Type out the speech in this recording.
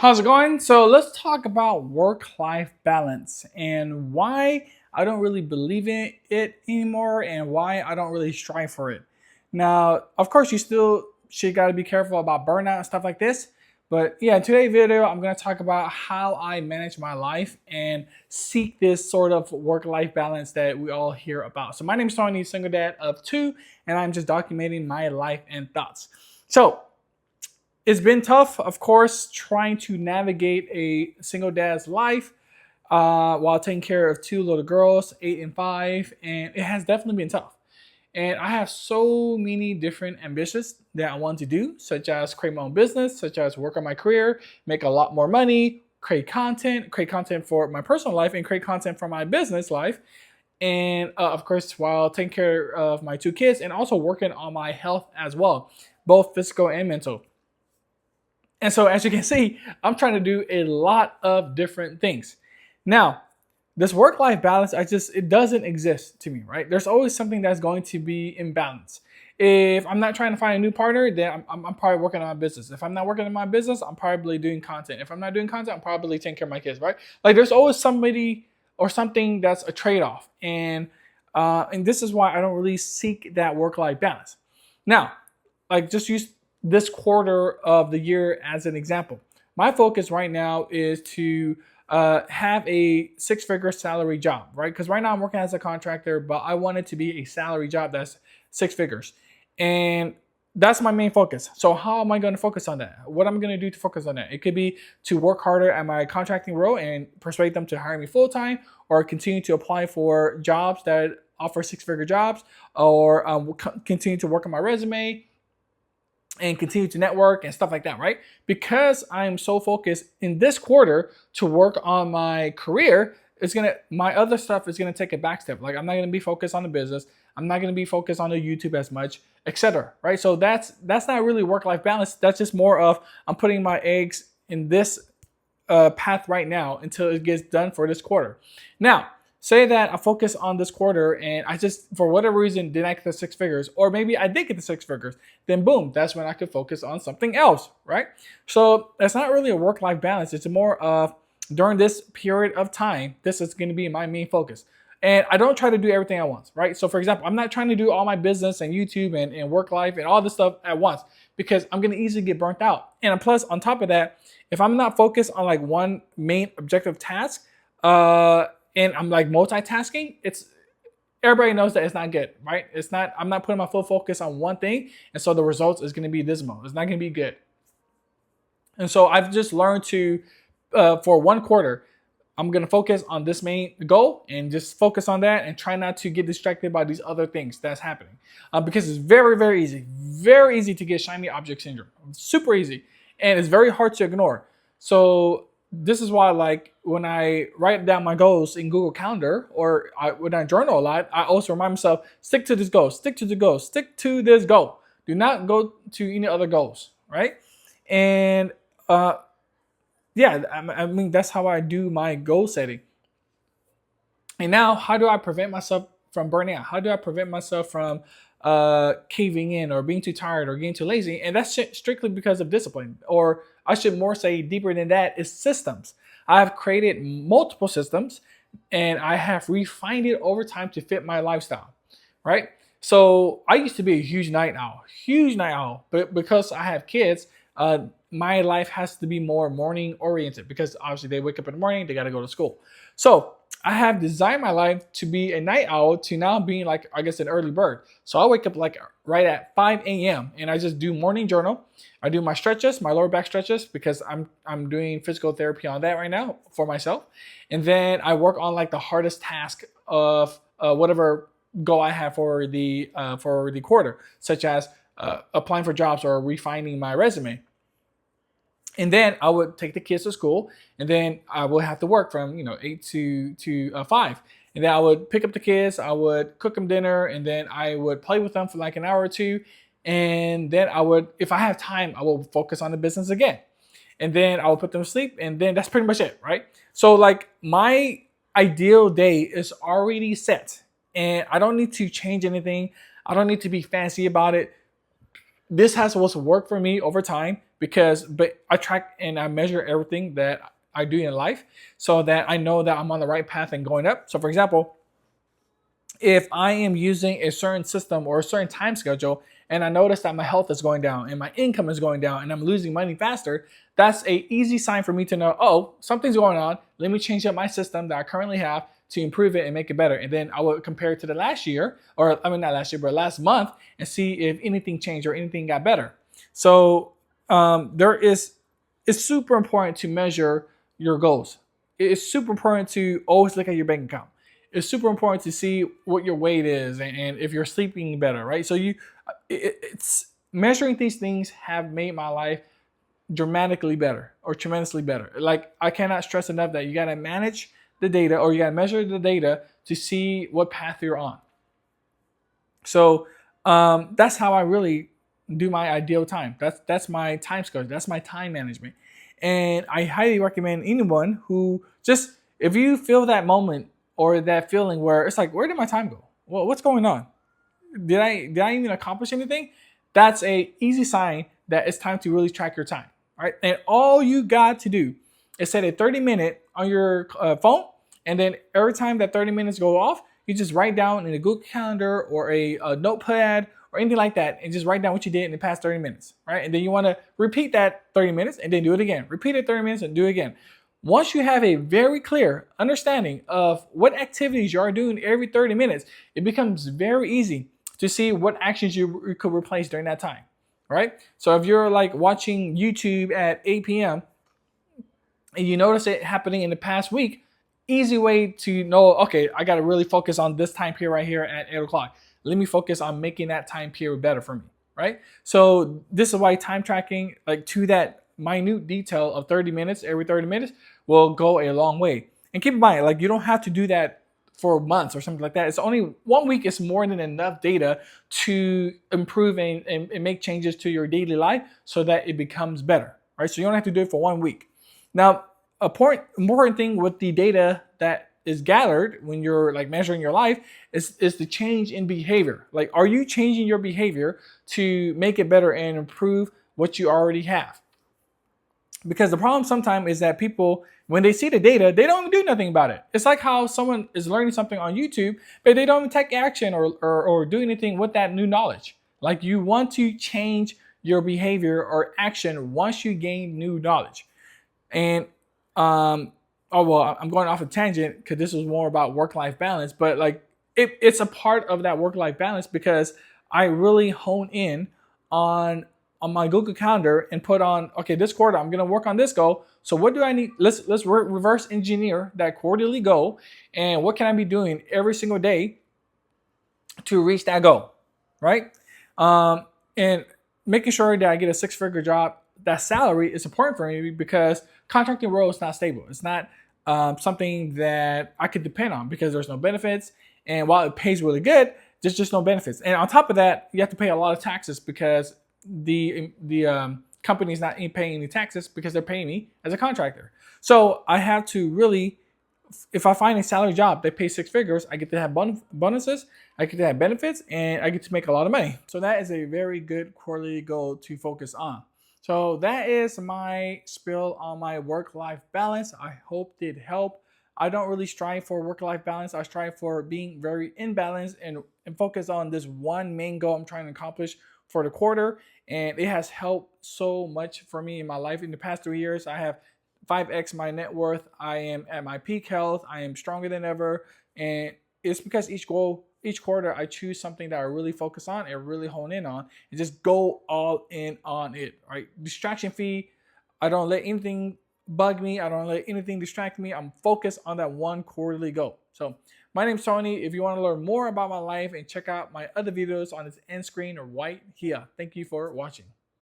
How's it going? So let's talk about work-life balance and why I don't really believe in it anymore and why I don't really strive for it. Now, of course, you still should got to be careful about burnout and stuff like this. But yeah, in today's video, I'm going to talk about how I manage my life and seek this sort of work-life balance that we all hear about. So my name is Tony, single dad of two, and I'm just documenting my life and thoughts. So it's been tough, of course, trying to navigate a single dad's life while taking care of two little girls, 8 and 5, and it has definitely been tough. And I have so many different ambitions that I want to do, such as create my own business, such as work on my career, make a lot more money, create content for my personal life, and create content for my business life. And of course, while taking care of my two kids and also working on my health as well, both physical and mental. And so as you can see, I'm trying to do a lot of different things. Now, this work-life balance, it doesn't exist to me, right? There's always something that's going to be imbalanced. If I'm not trying to find a new partner, then I'm probably working on my business. If I'm not working on my business, I'm probably doing content. If I'm not doing content, I'm probably taking care of my kids, right? Like there's always somebody or something that's a trade-off. And this is why I don't really seek that work-life balance. Now, like just use this quarter of the year as an example. My focus right now is to have a six-figure salary job, right? Because right now I'm working as a contractor, but I want it to be a salary job that's six figures. And that's my main focus. So how am I going to focus on that? What am I going to do to focus on that? It could be to work harder at my contracting role and persuade them to hire me full-time, or continue to apply for jobs that offer six-figure jobs, or continue to work on my resume and continue to network and stuff like that, right? Because I'm so focused in this quarter to work on my career, my other stuff is gonna take a back step. Like I'm not gonna be focused on the business. I'm not gonna be focused on the YouTube as much, etc. Right? So that's not really work-life balance. That's just more of I'm putting my eggs in this path right now until it gets done for this quarter. Now, say that I focus on this quarter and I just, for whatever reason, didn't get the six figures, or maybe I did get the six figures, then boom, that's when I could focus on something else, right? So it's not really a work-life balance. It's more of during this period of time, this is going to be my main focus. And I don't try to do everything at once, right? So for example, I'm not trying to do all my business and YouTube and work life and all this stuff at once because I'm going to easily get burnt out. And plus, on top of that, if I'm not focused on like one main objective task, and I'm like multitasking, everybody knows that it's not good, right? I'm not putting my full focus on one thing. And so the results is going to be dismal. It's not going to be good. And so I've just learned to, for one quarter, I'm going to focus on this main goal and just focus on that and try not to get distracted by these other things that's happening. Because it's very, very easy to get shiny object syndrome. Super easy. And it's very hard to ignore. So this is why, like, when I write down my goals in Google Calendar or when I journal a lot, I also remind myself, stick to this goal, stick to the goal, stick to this goal. Do not go to any other goals, right? And yeah, I mean, that's how I do my goal setting. And now, how do I prevent myself from burning out? How do I prevent myself from caving in or being too tired or getting too lazy? And that's strictly because of discipline, or I should more say deeper than that is systems. I have created multiple systems and I have refined it over time to fit my lifestyle, right? So I used to be a huge night owl, but because I have kids, my life has to be more morning oriented because obviously they wake up in the morning, they got to go to school. So I have designed my life to be a night owl to now being like, I guess, an early bird. So I wake up like right at 5 a.m. and I just do morning journal. I do my stretches, my lower back stretches, because I'm doing physical therapy on that right now for myself. And then I work on like the hardest task of whatever goal I have for the quarter, such as applying for jobs or refining my resume. And then I would take the kids to school, and then I would have to work from 8 to 5. And then I would pick up the kids, I would cook them dinner, and then I would play with them for like an hour or two. And then I would, if I have time, I will focus on the business again. And then I will put them to sleep, and then that's pretty much it, right? So like my ideal day is already set, and I don't need to change anything. I don't need to be fancy about it. This has what's worked for me over time. but I track and I measure everything that I do in life so that I know that I'm on the right path and going up. So for example, if I am using a certain system or a certain time schedule and I notice that my health is going down and my income is going down and I'm losing money faster, that's a easy sign for me to know, oh, something's going on. Let me change up my system that I currently have to improve it and make it better. And then I will compare it to the last year, or I mean, not last year, but last month, and see if anything changed or anything got better. So it's super important to measure your goals. It's super important to always look at your bank account. It's super important to see what your weight is and if you're sleeping better, right? So it's measuring these things have made my life dramatically better or tremendously better. Like I cannot stress enough that you got to manage the data or you got to measure the data to see what path you're on. So that's how I really do my ideal time. That's my time schedule. That's my time management. And I highly recommend anyone who just, if you feel that moment or that feeling where it's like, where did my time go? Well, what's going on? Did I even accomplish anything? That's a easy sign that it's time to really track your time, right? And all you got to do is set a 30-minute on your phone, and then every time that 30 minutes go off, you just write down in a Google Calendar or a notepad or anything like that, and just write down what you did in the past 30 minutes, right? And then you want to repeat that 30 minutes and then do it again. Repeat it 30 minutes and do it again. Once you have a very clear understanding of what activities you are doing every 30 minutes, it becomes very easy to see what actions you could replace during that time, right? So if you're like watching YouTube at 8 p.m. and you notice it happening in the past week, easy way to know, okay, I got to really focus on this time period right here at 8 o'clock. Let me focus on making that time period better for me, right? So this is why time tracking, like to that minute detail of 30 minutes, every 30 minutes, will go a long way. And keep in mind, like you don't have to do that for months or something like that. It's only 1 week is more than enough data to improve and make changes to your daily life so that it becomes better, right? So you don't have to do it for 1 week. Now, important thing with the data that is gathered when you're like measuring your life is the change in behavior. Like, are you changing your behavior to make it better and improve what you already have? Because the problem sometimes is that people, when they see the data, they don't do nothing about it. It's like how someone is learning something on YouTube, but they don't even take action or do anything with that new knowledge. Like you want to change your behavior or action once you gain new knowledge. And I'm going off a tangent because this was more about work-life balance, but like it's a part of that work-life balance because I really hone in on my Google Calendar and put on, okay, this quarter I'm gonna work on this goal. So what do I need? Let's reverse engineer that quarterly goal, and what can I be doing every single day to reach that goal, right? And making sure that I get a six-figure job. That salary is important for me because contracting role is not stable. It's not something that I could depend on because there's no benefits, and while it pays really good, there's just no benefits. And on top of that, you have to pay a lot of taxes because the company's not paying any taxes because they're paying me as a contractor. So I have to really, if I find a salary job that pays six figures, I get to have bonuses, I get to have benefits, and I get to make a lot of money. So that is a very good quarterly goal to focus on. So that is my spill on my work-life balance. I hope it helped. I don't really strive for work-life balance. I strive for being very in balance and focus on this one main goal I'm trying to accomplish for the quarter. And it has helped so much for me in my life. In the past 3 years, I have 5x my net worth. I am at my peak health. I am stronger than ever. And it's because each quarter, I choose something that I really focus on and really hone in on and just go all in on it, right? Distraction free. I don't let anything bug me. I don't let anything distract me. I'm focused on that one quarterly goal. So my name's Tony. If you want to learn more about my life and check out my other videos on this end screen right here. Thank you for watching.